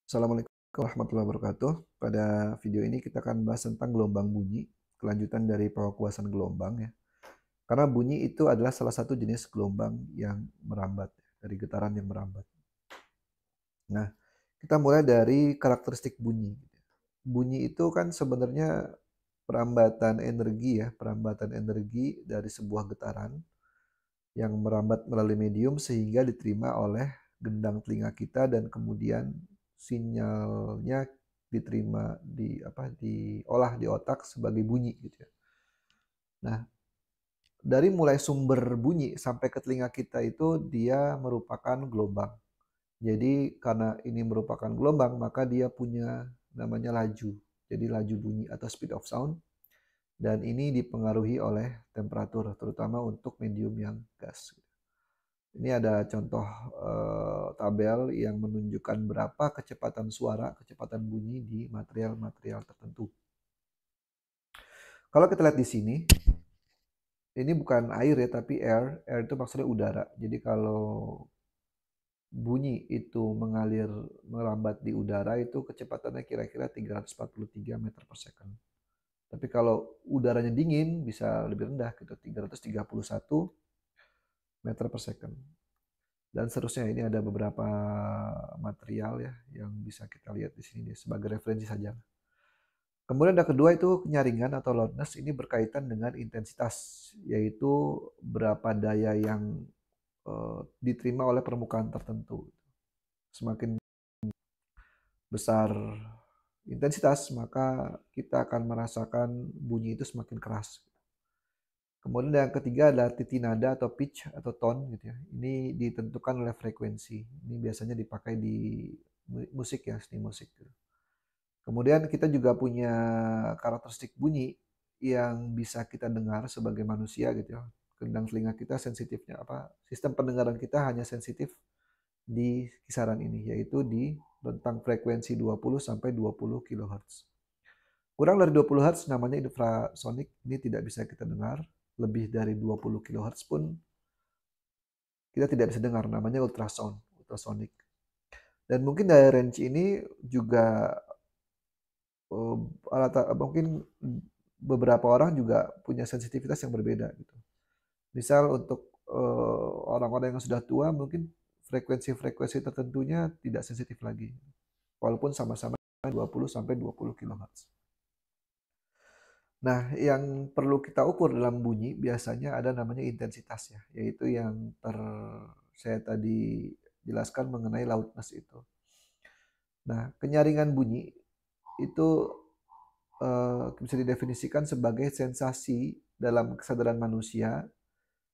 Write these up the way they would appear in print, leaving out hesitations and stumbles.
Assalamualaikum warahmatullahi wabarakatuh. Pada video ini kita akan bahas tentang gelombang bunyi, kelanjutan dari pengukuhan gelombang ya. Karena bunyi itu adalah salah satu jenis gelombang yang merambat, dari getaran yang merambat. Nah, kita mulai dari karakteristik bunyi. Bunyi itu kan sebenarnya perambatan energi ya, perambatan energi dari sebuah getaran yang merambat melalui medium sehingga diterima oleh gendang telinga kita dan kemudian sinyalnya diolah di otak sebagai bunyi gitu ya. Nah, dari mulai sumber bunyi sampai ke telinga kita itu dia merupakan gelombang. Jadi karena ini merupakan gelombang maka dia punya namanya laju. Jadi laju bunyi atau speed of sound dan ini dipengaruhi oleh temperatur terutama untuk medium yang gas. Ini ada contoh tabel yang menunjukkan berapa kecepatan suara, kecepatan bunyi di material-material tertentu. Kalau kita lihat di sini, ini bukan air ya, tapi air. Air itu maksudnya udara. Jadi kalau bunyi itu mengalir merambat di udara itu kecepatannya kira-kira 343 meter per second. Tapi kalau udaranya dingin bisa lebih rendah gitu, 331 meter per second. Dan seterusnya ini ada beberapa material ya yang bisa kita lihat di sini sebagai referensi saja. Kemudian ada kedua itu kenyaringan atau loudness, ini berkaitan dengan intensitas, yaitu berapa daya yang diterima oleh permukaan tertentu. Semakin besar intensitas maka kita akan merasakan bunyi itu semakin keras. Kemudian yang ketiga adalah titik nada atau pitch atau tone gitu ya. Ini ditentukan oleh frekuensi. Ini biasanya dipakai di musik ya, seni musik gitu. Kemudian kita juga punya karakteristik bunyi yang bisa kita dengar sebagai manusia gitu ya. Gendang telinga kita sensitifnya apa? Sistem pendengaran kita hanya sensitif di kisaran ini yaitu di rentang frekuensi 20 sampai 20 kHz. Kurang dari 20 Hz namanya infrasonik, ini tidak bisa kita dengar. Lebih dari 20 kHz pun kita tidak bisa dengar, namanya ultrasound, ultrasonik. Dan mungkin dari range ini juga mungkin beberapa orang juga punya sensitivitas yang berbeda gitu. Misal untuk orang-orang yang sudah tua mungkin frekuensi-frekuensi tertentunya tidak sensitif lagi. Walaupun sama-sama 20 sampai 20 kHz. Nah, yang perlu kita ukur dalam bunyi biasanya ada namanya intensitas ya, yaitu yang saya tadi jelaskan mengenai loudness itu. Nah, kenyaringan bunyi itu bisa didefinisikan sebagai sensasi dalam kesadaran manusia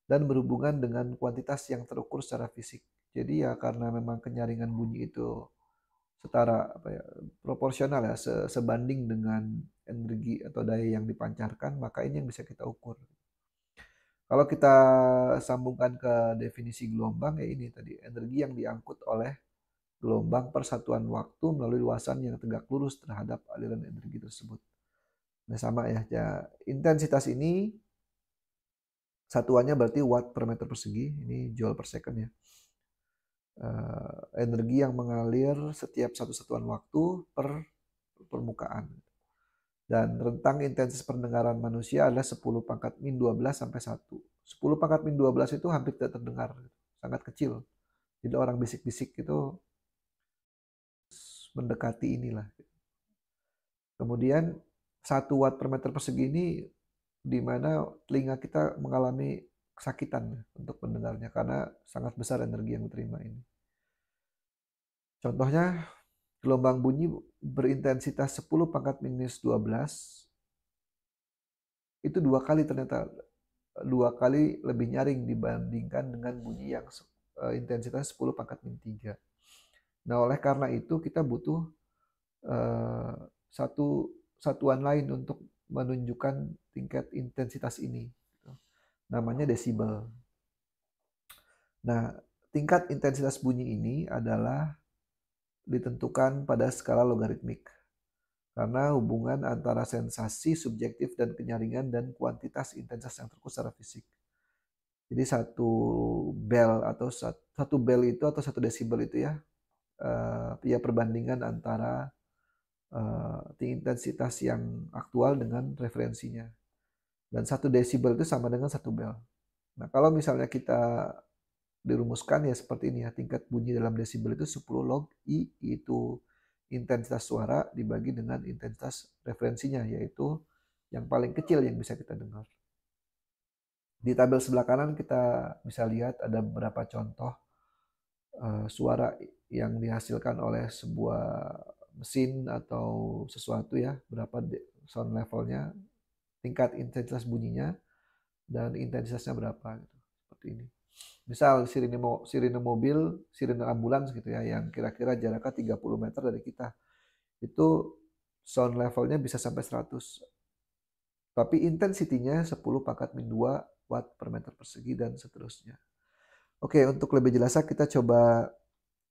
dan berhubungan dengan kuantitas yang terukur secara fisik. Jadi ya karena memang kenyaringan bunyi itu setara proporsional ya sebanding dengan energi atau daya yang dipancarkan, maka ini yang bisa kita ukur. Kalau kita sambungkan ke definisi gelombang ya ini tadi energi yang diangkut oleh gelombang persatuan waktu melalui luasan yang tegak lurus terhadap aliran energi tersebut. Nah sama ya intensitas ini satuannya berarti watt per meter persegi, ini joule per second ya. Energi yang mengalir setiap satu satuan waktu per permukaan. Dan rentang intensitas pendengaran manusia adalah 10 pangkat min 12 sampai 1. 10 pangkat min 12 itu hampir tidak terdengar, sangat kecil. Jadi orang bisik-bisik itu mendekati inilah. Kemudian 1 watt per meter persegi ini di mana telinga kita mengalami kesakitan untuk mendengarnya karena sangat besar energi yang diterima ini. Contohnya gelombang bunyi berintensitas 10 pangkat minus 12 itu 2 kali ternyata 2 kali lebih nyaring dibandingkan dengan bunyi yang intensitas 10 pangkat min 3. Nah, oleh karena itu kita butuh satu satuan lain untuk menunjukkan tingkat intensitas ini. Namanya desibel. Nah, tingkat intensitas bunyi ini adalah ditentukan pada skala logaritmik. Karena hubungan antara sensasi subjektif dan kenyaringan dan kuantitas intensitas yang terukur secara fisik. Jadi satu bel itu atau 1 desibel itu ya ya perbandingan antara intensitas yang aktual dengan referensinya. Dan 1 desibel itu sama dengan 1 bel. Nah, kalau misalnya kita dirumuskan ya seperti ini ya, tingkat bunyi dalam desibel itu 10 log I, itu intensitas suara dibagi dengan intensitas referensinya, yaitu yang paling kecil yang bisa kita dengar. Di tabel sebelah kanan kita bisa lihat ada beberapa contoh suara yang dihasilkan oleh sebuah mesin atau sesuatu ya, berapa sound levelnya, tingkat intensitas bunyinya, dan intensitasnya berapa gitu. Seperti ini. Misal sirine mobil, sirine ambulans gitu ya, yang kira-kira jaraknya 30 meter dari kita. Itu sound levelnya bisa sampai 100. Tapi intensitinya 10 pangkat min 2 watt per meter persegi dan seterusnya. Oke, untuk lebih jelasnya kita coba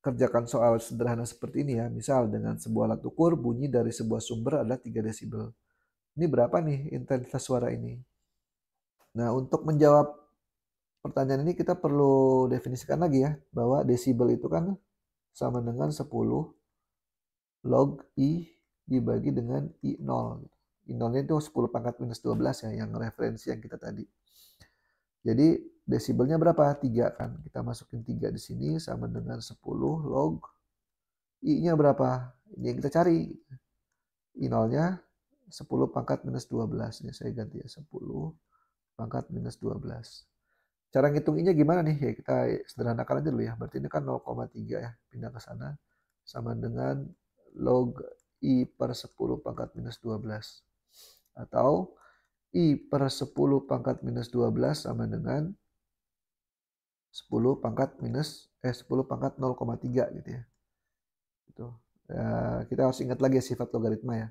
kerjakan soal sederhana seperti ini ya. Misal dengan sebuah alat ukur bunyi dari sebuah sumber adalah 3 desibel. Ini berapa nih intensitas suara ini? Nah, untuk menjawab pertanyaan ini kita perlu definisikan lagi ya, bahwa desibel itu kan sama dengan 10 log I dibagi dengan I0. I0-nya itu 10 pangkat minus 12 ya, yang referensi yang kita tadi. Jadi desibelnya berapa? 3 kan. Kita masukin 3 di sini sama dengan 10 log I-nya berapa? Ini yang kita cari. I0-nya 10 pangkat minus 12. Ini saya ganti ya, 10 pangkat minus 12. Cara ngitung I-nya gimana nih? Ya kita sederhanakan aja dulu ya. Berarti ini kan 0,3 ya. Pindah ke sana. Sama dengan log I per 10 pangkat minus 12. Atau I per 10 pangkat minus 12 sama dengan 10 pangkat 0,3 gitu ya. Itu. Ya, kita harus ingat lagi sifat logaritma ya.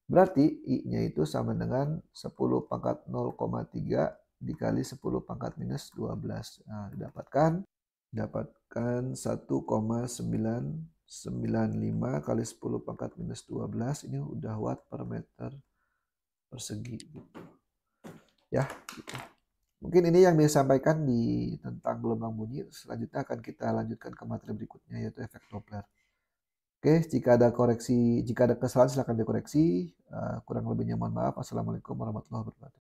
Berarti I-nya itu sama dengan 10 pangkat 0,3 dikali 10 pangkat minus 12. Nah, dapatkan 1,995 kali 10 pangkat minus 12. Ini udah watt per meter persegi gitu. Ya, gitu. Mungkin ini yang bisa sampaikan di tentang gelombang bunyi. Selanjutnya akan kita lanjutkan ke materi berikutnya, yaitu efek Doppler. Oke, jika ada kesalahan silahkan dikoreksi. Kurang lebihnya mohon maaf. Assalamualaikum warahmatullahi wabarakatuh.